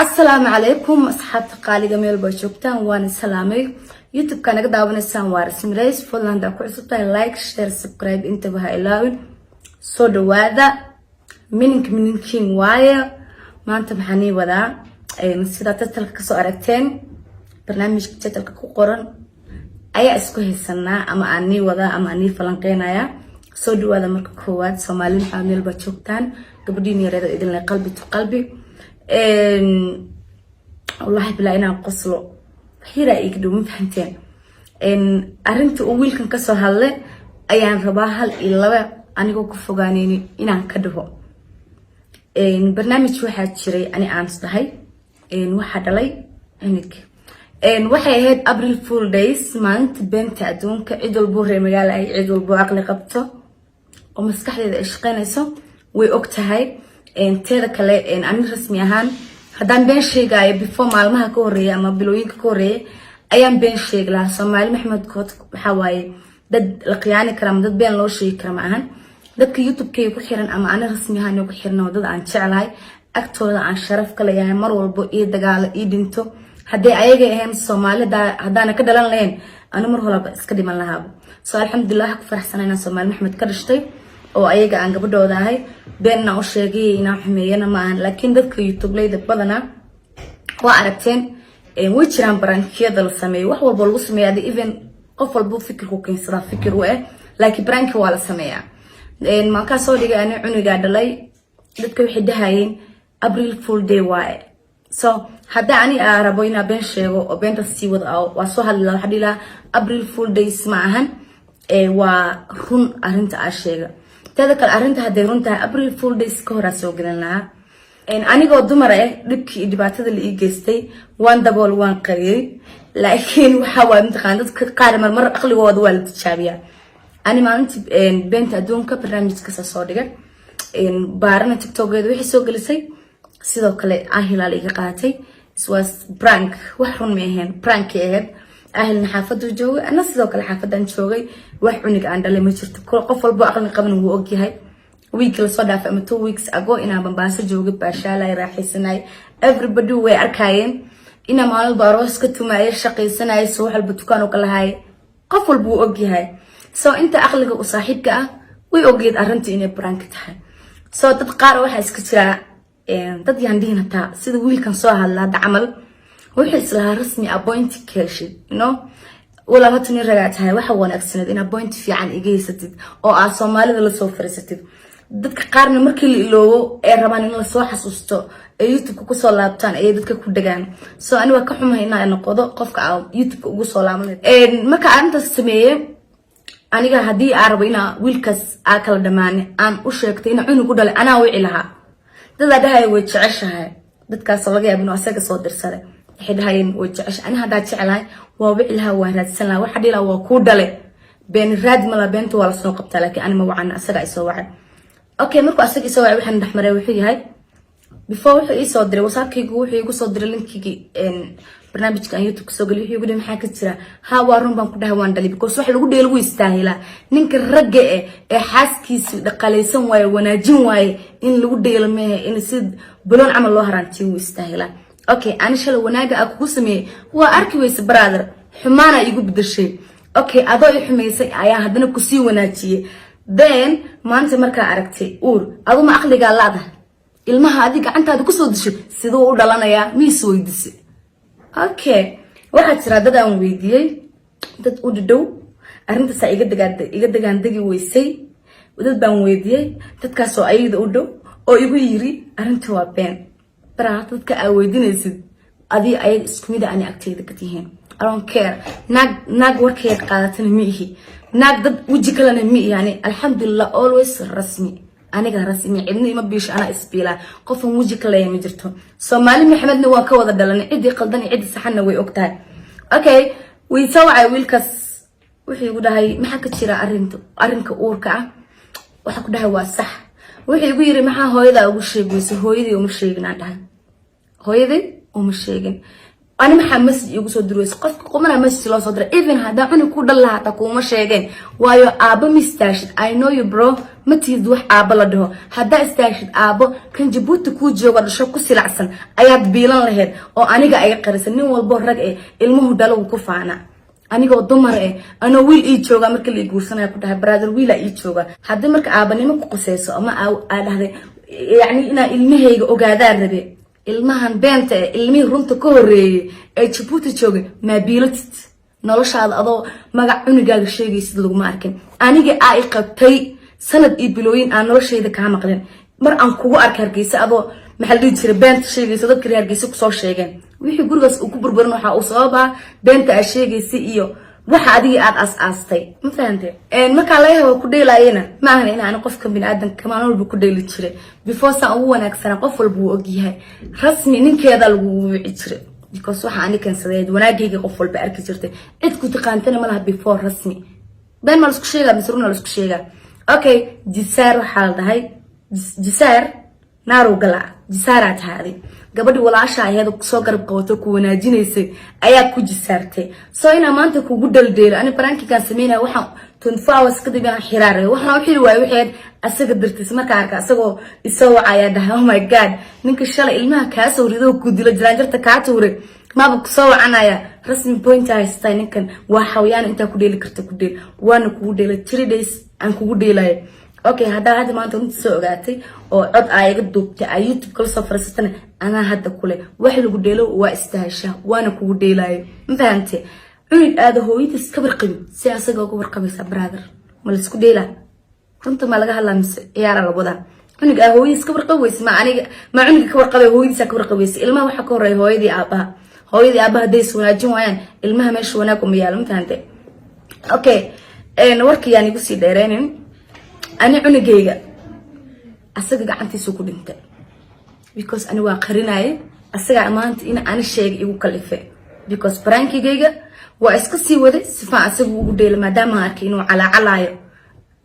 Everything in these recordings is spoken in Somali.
السلام عليكم أصحاب قالي جميل بشوكتان وأنا سلامي يوتيوب كان قد عبنا السنوار اسم رئيس فلان دا كعصبتان لايك شير سبسكرايب انتبه إلاوين صدو هذا منكين وايا ما أنت محاني وذا نسيدا تتلك سؤالتين برنامج تتلك قرن أي أسكوه السنة أما أني وذا أما أني فلانقينايا صدو هذا مركوات سومالين عامل بشوكتان قبديني ريدا إذن قلبي تقلبي والله بلا إنا قصلو حيرا إيكدو مفهمتين أرنتو أول كان كسو هالي أيان رباها الإلاوة أنيقو كفوغانيني إنا كدهو برنامج واحد شري أني آنستهي واحد علي إنك waxay ahayd April Fool Days maalinta beenta adduunka cid walba reemayaal ay cid walba aqli qabto oo maskaxdeeda ay shaqeynayso way og tahay teeda kale aan rasmi ahaan hadaan been sheegayo before maalmaha ka horeeya ama bilooyinka ka horeeya ayaan been sheeglaa Soomaali Maxamed Kood waxa waaye dad la qiyaani kara dad been loo sheegi kara ma ahan dadka YouTube-ka ku xiran ama aan rasmi ahaan ugu xirnaa dad aan jecelahay agtooda aan sharaf ka leeyahay mar walba iyo dagaal iyo dinto haddii ayaga ahayn Soomaalida hadana ka dhalan leen anu mar walba iska dhiman lahaa soo alxamdulillah ku faraxsanaynaa Soomaali Maxamed ka dhashtay oo ayaga aan gabadhooda ahay beenna u sheegay inaan xumeeyana ma ahan laakiin dadka YouTube-leyda badana waa aragteen way jiraan barankiyada la sameeyo wax walba lagu sameeyaa even qof walba fikirku keensada fikir u ah laakiin baranki waa la sameeyaa ma ka soo dhigay aan cuniga dhalay dadka waxay dhahayeen April Fool Day waaye so hadda ani arabo ina been sheego oo beenta sii wada waa soo hadlaa waxa dhila April Fool Days ma ahan waa run arinta aan sheega tada kale arinta haday runta April Fool Days ka hor soo galanaa anigoo dumar ah dibkii dhibaatada la ii geystay waan dabool waan qariyay laakiin waxa waa imtixaan dadka qaar mar aqligooda waa la tijaabiyaa ani maalintii beenta adduunka barnaamijka soo dhigay baarna TikTok-geeda wixii soo galisay sidoo kale ahilaal iga qaatay was prank wax run ma ahayn prank ahayd ahilna xaafadu joogay ana sidoo kale xaafadan joogay wax cuniga aan dhalay ma jirto qof walba aqal qaban uu og yahay week la soo dhaafay ama 2 weeks ago inaan Bambaaso joogay baashaalay raaxaysanay everybody way arkayeen ina maalin baaroos ka tumaayay shaqaysanay soo walba dukaan oo kala hay qof walba uu og yahay soo inta aqliga u saaxiibka ah way ogeed arinta inay prank tahay soo dad qaar waxa iska jira dad yandina ta sida wiilkan soo hadlaa dacamal wuxuu islaha rasmi appoint keeshi wala hatani ragaatahay waxa wanaagsan in appoint fiican igeysatid oo aad Soomaalida la soo fariisatid dadka qaarna markii la iloobo ee rabaan in la soo xasuusto ee YouTube ku soo laabtaan ay dadka ku dhagaan soo ani waa ka xumahay inaan noqdo qofka YouTube ugu soo laabnay marka arinta sameeyay aniga hadii aan rabo inaan wiilkaas kala dhamaanay aan u sheegtay in cunugu dhalay ana wixii lahaa dad dhahay way jeceshahay dadkaas laga yaabo inuu asaga soo dirsaday waxay dhahayeen way jeceshahay ana hadaa jecelahay waa wixii lahaa waan raadsan lahaa waxa dhila waa ku dhalay been raad ma la beento wala soo qabtaa laakiin ani ma wacan asaga ay soo wacay okay markuu asaga soo wacay waxaan dhaxmaray wuxuu yahay before wuxuu ii soo diray wasaabkaygu wuxuu igu soo diray linkigi barnaamijka YouTube soo galay wuxuu igu dhigay maxaa ka jira ha waa run baan ku dhahay waan dhalay because wax lagu dheelo way istaahila ninka ragga ee xaaskiisa dhaqalaysan waaye wanaajin waaye in lagu dheelo meehe in sid bulan amal loo harantii way istaahila okay ani shala wanaaga aku ku sameeyay waa arki waysa brother xumaana igu bedeshay okay adoo i xumaysay ayaa hadana ku sii wanaajiyay then maanta markaa aragtay adu ma aqliga laada ilmaha adiga gacantaada ku soo dishay sidoo u dhalanaya miis weydisay okay waxa jira dad aan weydiiyay dad u dhow arinta sa iga dagaandagi weysay dad baan weydiiyay dadkaas oo ayada u dhow oo igu yiri arinta waa been dadka ay weydiinaysid adii ay isku mid ah agteeda ka tihiin I don't care nag warkeed qaadatan miihi nag dad waji kale ma yani alxamdulillah always rasmi aniga rasmi cidna ima biish ana isbiila qofan waji kale ma jirto Soomaali Maxamedna waa ka wada dhalanay cidii qaldan cidii saxana way ogtahay okay way saway wiilkaas wuxuu igu dhahay maxaa ka jira arinka uurka ah waxa ku dhahay waa sax wuxuu igu yiri maxaa hooyada ugu sheegayso hooyadii uma sheegin aan dhahay hooyadii uma sheegin أنا ما حمس يقصد دروس قف قمنا مس لا صدر even هذا أنا كود الله تقوم شيئين وايو أبا مستاشد I know you bro ما تيزوح أبا لده هذا استاشد أبا كان جبوت كود جوار شو كسر عسل أيات بيلان لهاد أو أنا جاي قرصني والبهرج إيه المهدل وكفانا أنا قد دمر إيه أنا ويل إيشوجا مركل يقولسنا كده برادر ويل إيشوجا هذا مرك أبا نما قصيص أما أو هذا يعني أنا المهيج أجادر ربي ilmahan beenta ilmihii runta ka horeeyay ee Djibouti joogay ma biilatid noloshaada adoo magac cunugaaga sheegaysid lagu ma arkin aniga ay qabtay sanad iyo bilooyin aan noloshayda ka maqlin mar aan kugu arkay Hargeysa adoo maxal dhigi jiray beenta sheegaysid dadka reer Hargeysa ku soo sheegeen wixii gurigaas uu ku burburin waxa uu sababa beenta ay sheegaysay iyo waxa adiga aad aastay ma fahantay marka la yahay ku dheelayna ma ahan in aan qofka bini'aadan kama walba ku dheeli jiray before sa ugu wanaagsan qof walba uu og yahay rasmi ninkeeda lagu wici jiray because waxa aan kan sadeed wanaagayga qof walba arki jirtay cid ku taqaantana ma laha before rasmi been ma isku sheega misruna la isku sheega okay jisaar waxa la dhahay jisaar naaru gala jisaaraad haadi gabadhi walaasha ayada soo garab qabato ku wanaajinaysay ayaa ku jisaartay soo ina maanta kugu daldeel ani baranki kan sameeyay waxa 24 hours kadib aan xiraaray waxa u xiri waay wixii asaga dirtis marka arka asagoo isoo wacaya dhahay oh my god ninka shalay ilmaha ka soo rido ku dilo jiraanjarta ka tuuray maaba ku soo wacanaya rasmi point haystay ninkan waa xawayaan inta ku dheeli karta ku dheel waana kugu dheelay 3 days aan kugu dheelay okay hada maanta inta soo ogaatay oo cod ayaga duubtay ay YouTube kala soo farsatana ana hada kule wax lagu dheelo waa istaasha waana kugu dheelay ma fahantay cunid aad hooyadis ka warqabin si asaga ugu warqabaysa brother ma la isku dheela runta ma laga hadlaa mise ciyaar la wada cunid aad hooyadis ka warqabaysa ma aniga ma cunid ka warqabay hooyadis ka warqabaysa ilmaha waxa ka horeeyay hooyadii aabaha day wanaajin waayaan ilmaha meesha wanaag uma yaalo ma fahantay okay warkii aan igu sii dheereenin أنا عنقيقة أصدق عنتي ku dhintay because أنا واقرناي أصدق أمانت إن أنا الشيء يقول كلفة because برانكي جيجا وأسكسي وده سفا أصدق وقديل ما دام هاركينه على علاية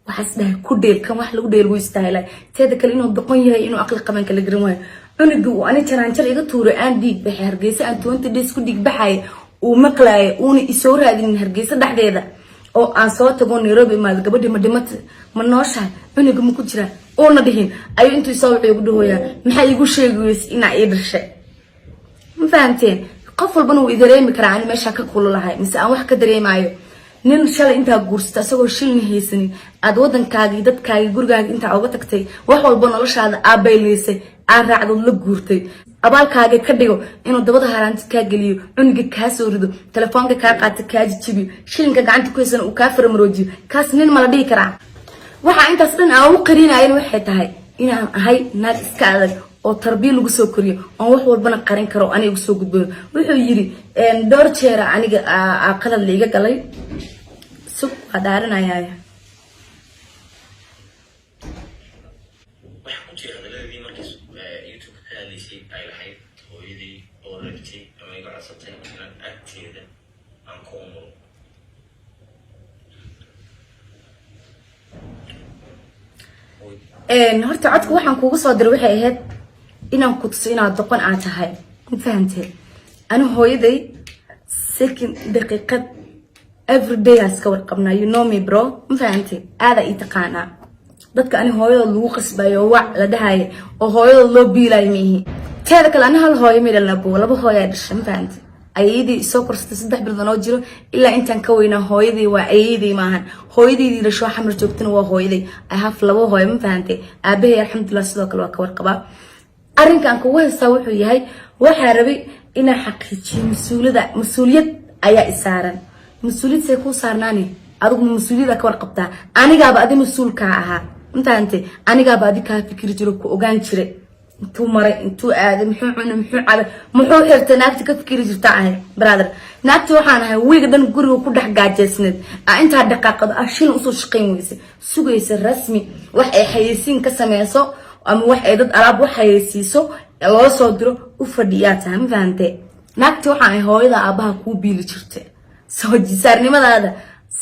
وحسده كديل كم واحد لقديل ويستاهله تهذا كلينه بقيه إنه أقل كمان كل جرمه عنقو وأنا ترى إذا توري عندي بحرجيسة أنتو أنت ديس كديك بحي ومقلاي وني إسور هذه الحرجيسة دحديدا oo aan soo tago Nairobi maad gabadhi ma dhimat ma nooshahay cunug ma ku jira oo na dhihin ayu intuu soo wixii ugu dhahooyaa maxay igu sheegays ina ay dhashay ma fahanteen qof walbana uu idareemi karaa aan meesha ka kululahay mise aan wax ka dareemayo nin shalay inta guursta asagoo shilni haysanin aad wadankaaga dadkaaga gurigaaga inta uga tagtay wax walba noloshaada aabayleysay aan raacdo la guurtay abaalkaaga ka dhigo inuu dabada haraanti ka galiyo cuniga ka soo rido telefoonka ka qaata ka jijibi shilinka gacanta ku haysan uu ka farmaroojiyo kaas nin ma la dhigi karaa waxa intaas dhan aan u qarinaayeen waxay tahay inaan ahay naag iska adag oo tarbiya lagu soo koriyo oo wax walbana qarin karo aniga soo gudbo wuxuu yiri door jeera aniga qalad liiga galay sub qadaaranayaa horta codku waxaan kugu soo diray waxay ahayd inaan ku tuso inaad doqon aad tahay ma fahantay ana hooyaday second daqiiqad every day aska warqabnaa you know me bro ma fahantay aada ii taqaanaa dadka ani hooyada lagu qasbayo wac la dhahay oo hooyada loo biilay mihi teeda kale ana hal hooyo meelna buu laba hooyo dhashay ma fahantay ayadii soo korsatay 3 bilood oo jiro ilaa intaan ka weynaa hooyadii waa ayadii maahan hooyadii dhasho xamar joogtana waa hooyadii I have laba hooyo ma fahantay aabahay alxamdulillah sidoo kale waa ka warqaba arrinkan kugu haysta wuxuu yahay waxa rabay ina xaqiijiyo mas'uuliyad ayaa isaaran mas'uuliyad say ku saarnaani adigu mas'uuliyada ka warqabtaa anigaaba adi mas'uulka ahaa ma fahantay anigaaba adi ka fikir jiro ku ogaan jiray intuu maray intuu aaday muxuu cunay muxuu cad muxuu xirtay naagta ka fikiri jirta ahay brother naagta waxaan ahay wiiga dhan guriga ku dhex gaajeysnad inta dhaqaaqad shil u soo shaqeyn weysay sugaysa rasmi wax ay xayeysiin ka sameeyso ama wax ay dad alaab wax xayeysiiso loo soo diro u fadhiyaa tahay ma fahantay naagta waxaan ahay hooyada aabaha ku biili jirtay soo jisaarnimadaada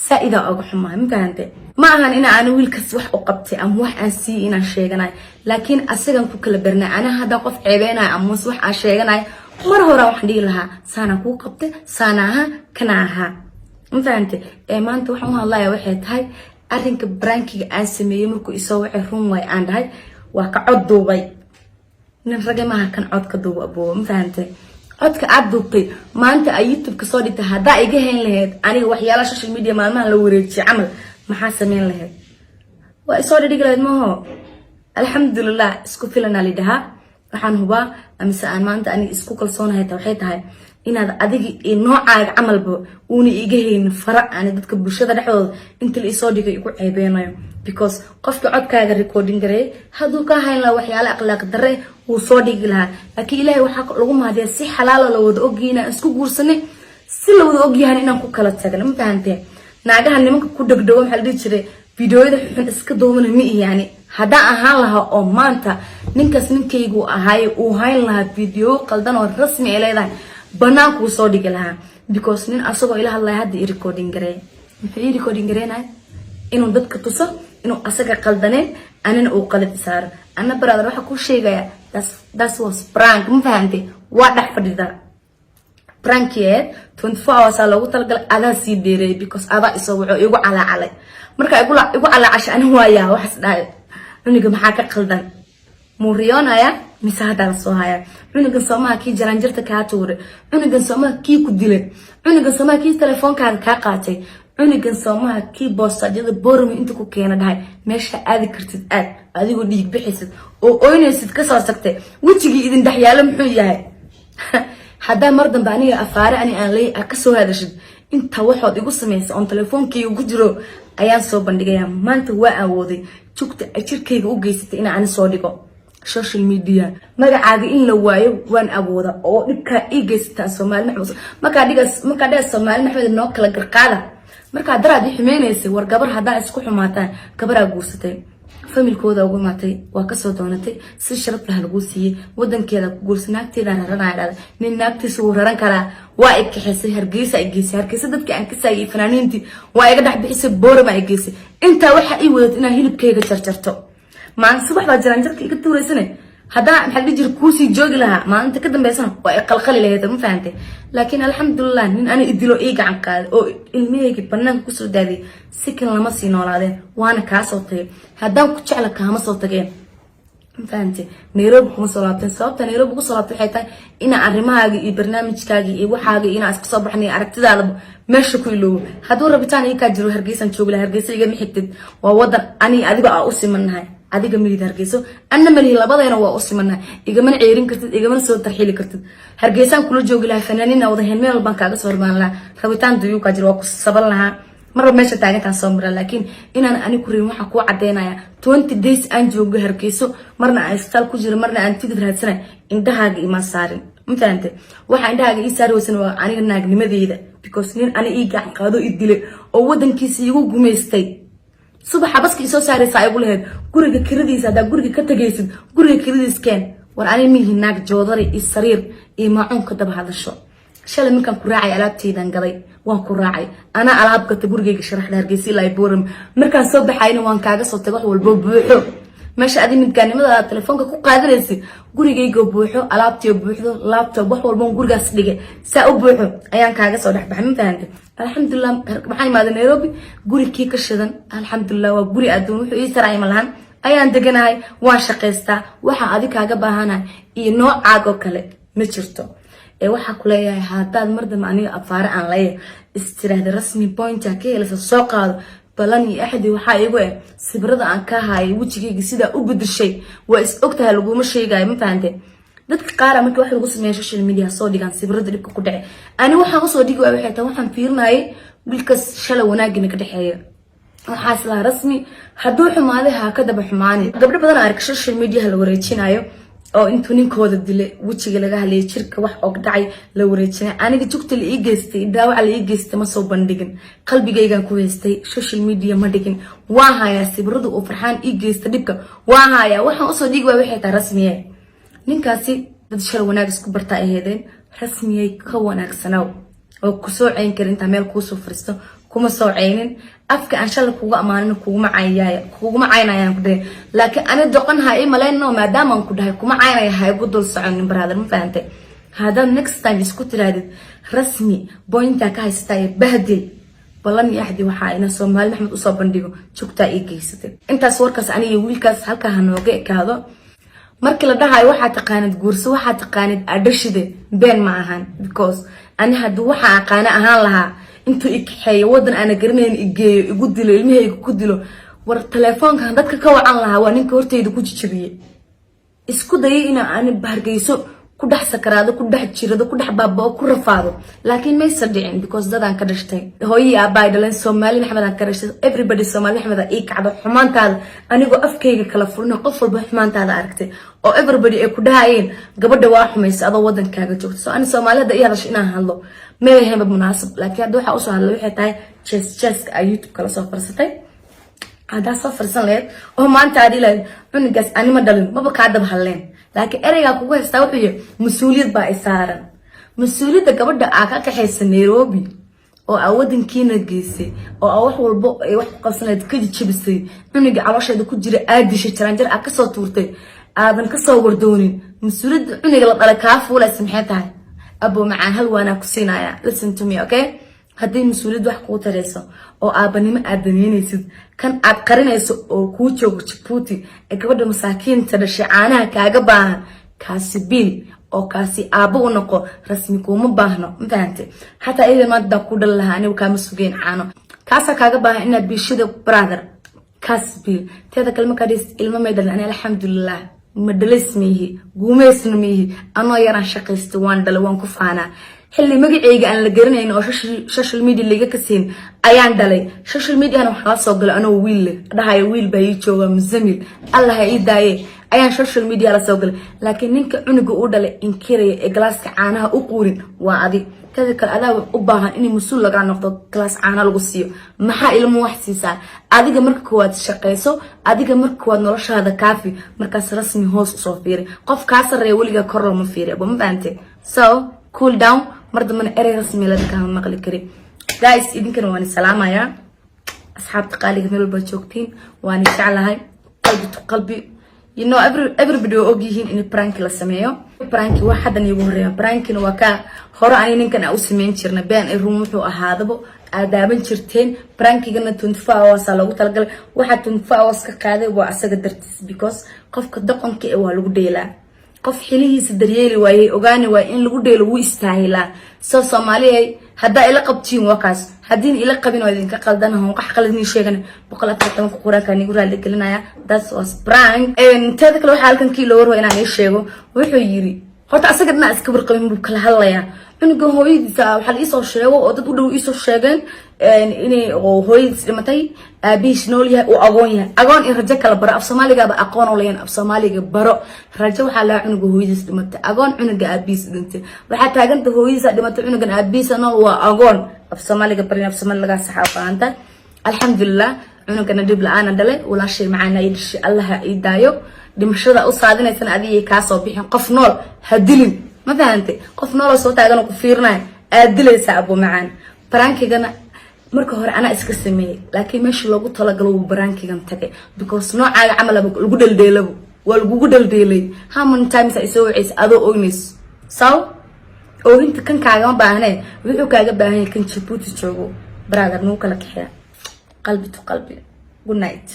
saida ugu xumaa ma fahantay ma ahan in aan wiilkaas wax u qabtay ama wax aan si inaan sheeganay laakiin asagan ku kala barnaa ana hada qof ceebeenay ama wax aan sheeganay mar hore waxaan dhihi lahaa saana kuu qabtay saana aha kana aha ma fahantay maanta waxaan u hadlayaa waxay tahay arrinka brankiga aan sameeyay markuu isoo wixii run way aan dhahay waa ka cod duubay nin ragay maaha kan cod ka duuba aboo ma fahantay codka aad duubtay maanta ay YouTube ka soo dhigtay hadaa iga heen lahayd aniga waxyaalaha social media maalmaha la wareejiyay camal maxaa sameyn lahayd waa isoo dhigi lahayd maaho alxamdulillah isku filan ali dhaha waxaan hubaa amse aan maanta aniga isku kalsoonahay waxay tahay inaad adiga noocaaga camalba uuna iga heynin fara aan dadka bulshada dhexdooda inta la isoo dhigay igu ceebeenayo because qofka codkaaga recording gareey haduu ka hayn la waxyaalo akhlaaq darre uu soo dhigi lahaa laakiin ilaahay waxa lagu mahadiyaa si xalaal la wada ogeyna isku guursanay si la wada ogyahay inaan ku kala tagno ma fahantay naagaha nimanka ku dhagdhago waxa la dhihi jiray fiidiyoyada xun iska doomana ma yani hadaa ahaan lahaa oo maanta ninkaas ninkaygu ahaay uu hayn lahaa fiidiyo qaldan oo rasmi ah leedahay banaanku soo dhigi lahaa because nin asagoo ila hadlay hadda recording gareey maxay recording gareynay inuu dadka tuso inuu asaga qaldaneen anana uu qalad saaro ana brother waxa ku sheegaya that was prank ma fahantay waa dhax fadhida prankiyeed 24 hours lagu talagalay adaa sii dheereey because adaa isoo wuxuu igu calacalay marka igu calacashay ani waaya waxas dhaay cuniga maxaa ka qaldan muriyoonaya misaada soo haya cuniga Soomaa ki jaran jirta ka tuure cuniga Soomaa ki ku dilay cuniga Soomaa ki telefonkaaga ka qaatay cuniga Soomaa ki boostajada boormi inta ku keena dhahay meesha aadi kartid aad adigu dhiig bixisid oo oynaysid ka soo sagtay wajigi idin dhaxyaalo muxuu yahay hadaa mar dambe aniga afaare ani aan leey ka soo hadashid inta waxood igu sameeyay on telefonkii ugu jiro ayaan soo bandhigayaa maanta waa awooday jugta ajirkayga u geysatay in aan soo dhigo social media magacaaga in la waayo waan awooda oo dhibka ii geysata Soomaali Maxamed marka dhigas Soomaali Maxamed noo kala garqaada marka daraad ximeynaysa war gabar hadaa isku xumaataan gabar guursatay familkooda ugu maatay waa ka soo doonatay si sharaf leh lagu siiyay wadankeeda ku guursanaagteeda raranayda nin naagtiisa uu raran kara waa ay kaxisay hargeysa dadka aan ka saayay fanaaniintii waa iga dhax bixisay boorama ay geysay inta waxa ii wadad inaa hilibkeyga jarjarto maan subax baa jiraan jarka iga tuureysane hadaa maxaa dhijir kuusii joogi lahaa maalinta ka dambeysana waa ay qalqali lahayd ma fahantay laakiin alxamdulillah nin ana idilo ii gacan qaaday oo ilmihayga banaanka ku soo daaday si kan lama sii noolaadeen waana ka soo tagay hadaa ku jecel kaama soo tageen ma fahantay Nairobi kuma soo laabteen sababta Nairobi ku soo laabtay waxay tahay ina arrimahaaga iyo barnaamijkaaga iyo waxaaga ina iska soo baxnay aragtidaada meesha ku iloow haduu rabitaan ii ka jiro hargeysan joogla hargeysa iga mixigtid waa wadan ani adiga u simanahay adiga milid hargeyso anna mali labadayna waa u simanahay igama ceerin kartid igama soo tarxiili kartid hargeysan kula joogi lahaa fanaaniina wada heen meel baan kaaga soo hormaan lahaa rabitaan duyuu ka jiro waa ku saban lahaa marba meesha taagantaan soo maraa laakiin inaan ani ku riin waxa ku cadeynaya 20 days aan joogo hargeyso marna aan istaal ku jiro marna aan tigid raadsanay indhahaaga ima saarin mutaante waxa indhahaaga ii saari waysan waa aniga naagnimadeeda because nin ani ii gacan qaado ii dilay oo wadankiisa igu gumeystay subaxa baska isoo saaraysa ay ugu leeyahay guriga kiradiisa hadaa guriga ka tagaysid guriga kiradiis keen war ani mihi naag joodari iyo sariir iyo maacuun ka daba hadasho shalay markaan ku raacay alaabtaydan gaday waan ku raacay ana alaab gata gurigayga sharaxda hargeysa ilaa boorama markaan soo baxayna waan kaaga soo tagay wax walba buuxo meesha adii midkaanimada telefoonka ku qaadanaysid gurigayga buuxo alaabtiyo buuxdo laptop wax walba gurigaas dhigay saa u buuxo ayaan kaaga soo dhaxbaxay ma fahantay alxamdulillah maxay maad Nairobi gurigii ka shidan alxamdulillah waa guri adoon wuxuu ii taray malahan ayaan deganahay waan shaqeystaa waxa adiga kaaga baahanahay iyo noocaaga kale ma jirto waxa ku leeyahay hadaad mardama aniga afaare aan leeyahay istiraahda rasmi point ka helasa soo qaado balani axdi waxa igu sibrada aan ka haay wajigayga sida u bedeshay waa is ogtahay lagu ma sheegay ma fahantay dadka qaar markii wax lagu sameeyo social media soo dhigan sibrada dhibka ku dhacay ani waxaan u soo dhigi waxay tahay waxaan fiirnay bilkas shala wanaagina ka dhaxeeyo waxa isla rasmi haduu xumaaday ha ka daba xumaani gabdho badan arka social media la wareejinayo oo intuu ninkooda dilay wajiga laga halay jirka wax og dhacay la wareejinay aniga jugta la ii geystay daawac la ii geystay ma soo bandhigin qalbigaygan ku heystay social media ma dhigin waa haya sibradu oo farxaan ii geystay dhibka waa haya waxaan u soo dhigi waxay tahay rasmiye ninkaasi dad shal wanaag isku barta aheedeen rasmiyay ka wanaagsanaw oo ku soo ceyn karin inta meel ku soo fariisto kuma soo ceynin afka aan shal kuuga amaanin kuuma caynayaan ku dhahay laakiin ana doqon hay malayno maadaama aan ku dhahay kuma caynaya hay ugu dul socon brother ma fahantay هذا next time isku tiraadid rasmi pointa ka haystay bahdil balan yaxdi waxa ina Soomaali Maxamed u soo bandhigo joogta ay geysatay intaas warkaas aniga wiilkaas halka hanooga ekaado markii la dhahayo waxa taqaanid guurso waxa taqaanid adashide been ma ahan because ani haduu waxa aqaan ahaan lahaa intuu ikxeeyo wadan ana garanayn igeeyo igu dilo ilmahayga ku dilo war telefoonka dadka ka wacan lahaa waa ninka horteyda ku jijibiyay isku dayay in aan baargeyso ku dhax sakaraado ku dhax jirado ku dhax baabao ku rafaado laakiin may sadicin because dadan ka dhashtay hooyii aabay dhalan Soomaali Maxamed ka dhashtay everybody Soomaali Maxamed ay kacdo xumaantaada anigoo afkayga kala furno qof walba xumaantaada aragtay oo everybody ay ku dhaayeen gabadha waa xumaysa adoo wadankaaga joogto soo ani Soomaalida iyo hadasho inaan hadlo ma yahay munaasab laakiin hadda waxa u soo hadlay waxay tahay chess ay YouTube kala soo farsatay هذا صفر سنة وهم أنت عادي عنقص أنا ما دلنا ما بقعد بحلين لكن أريها كوجه استوحي مسؤولية بإسارة مسؤولية قبل ده أكاك حس نيروبي أو أودن كينا جيسي أو أروح والبق واحد قصنا كذي تشبسي عنق على شيء ده كجري أدي شيء ترانجر أكسر تورتي أبن كسر وردوني مسؤولية عنق لا على كاف ولا سمحتها أبو مع هالوانا كسينا يا listen to me okay هذه مسؤولية واحد قوة رئيسة أو أبني ما أدنيني سيد كان عبقرينا أو كوتشو وشبوتي إكبر مساكين ترشي عنها كعجبان كاسبين أو كاسي أبو نقو رسمي كوم باهنا مفهمتي حتى إذا ما تدقود الله أنا وكامسوجين عنه كاسا كعجبان إن بيشيد برادر كاسبين تهذا كلمة كديس إلما ما يدل أنا الحمد لله مدلس ميه قوميس نميه أنا يرى شقيست وان دلوان كفانا حلي مجيء أنا لجرني إنه social media اللي جكسين أيان دلي social media أنا خلاص أقول أنا ويل ده هاي ويل بيجوا ومزميل الله هاي دايه أيان social media على سوقل لكن نك عنق أودل إنكري إجلاس عنها أقولين وعادي كذا كالأداء أباها إني مسؤول لك عن نقطة كلاس عنها القصية محا إلى موحسيسا عادي جمرك كواد الشقيسو عادي جمرك كواد نرش هذا كافي مركز رسمي هوس صوفيري قف كاسر ريولي كرر مفيري أبو مبانتي so cool down مرض من أري رسمي لدك هم مغلي كريم guys إذن كانوا واني سلامة يا أصحاب تقالي جميل بجوكتين واني شعلها قلبي تقلبي you know everybody اوجيهين إن برانك لسميو برانك واحد أن يبوريه برانك نوكا هرا أنا نكن أوسمين شرنا بين الرومحو أهذبو آدابن شرتين برانك جنا تنفع وصلوا تلقى واحد تنفع وصك قاعدة وعسى قدرتس because قف كدقن كأوه لو ديلا قف حليه سدريلي وهي أغاني وإن لو ديلا ويستاهلا Soomaali هذا إلا قبتين وقاس هدين إلا قبين وإذن كقلدنا هم قحقلني شيئا بقول أتكلم كقرا كان يقول هذا كلنا يا that was prank إن تذكر لو حال كان كيلو ورو إنا يشيء ويحيري هرت أسقطنا أسكبر قبين بكل هلا يا إنه هوي حال إيش الشيء وأدو إيش الشيء إني هوي متى بيش نوليه وأغونيه أغون إن رجع كلا في Soomaali جاب أقون ولا في Soomaali جاب برا رجع حلا إنه هوي متى أغون إنه جاب بيس دنتي وحتى أنت هوي متى إنه جاب بيس أنا وأغون في Soomaali جاب برينا في Soomaali جاب صحافة أنت الحمد لله إنه كنا جيب لأنا دلي ولا شيء معنا يدش الله يدايو دمشقة أصعدنا سنة أدي كاسو بيحن قف نور هدلين ما فهمتي قف نور صوت أنا كفيرنا أدلي سأبو معان برانكي جنا marka hore ana iska sameeyay laakiin meesha loogu tala galo brankigan tagay because nooca camal lagu dhaldeelay waa lagu dhaldeelay how many times ay soo wicis adoo oynis oo inta kan kaaga ma baahnay wuxuu kaaga baahan kan Djibouti joogo brother noo kala kaxay qalbi to qalbi good night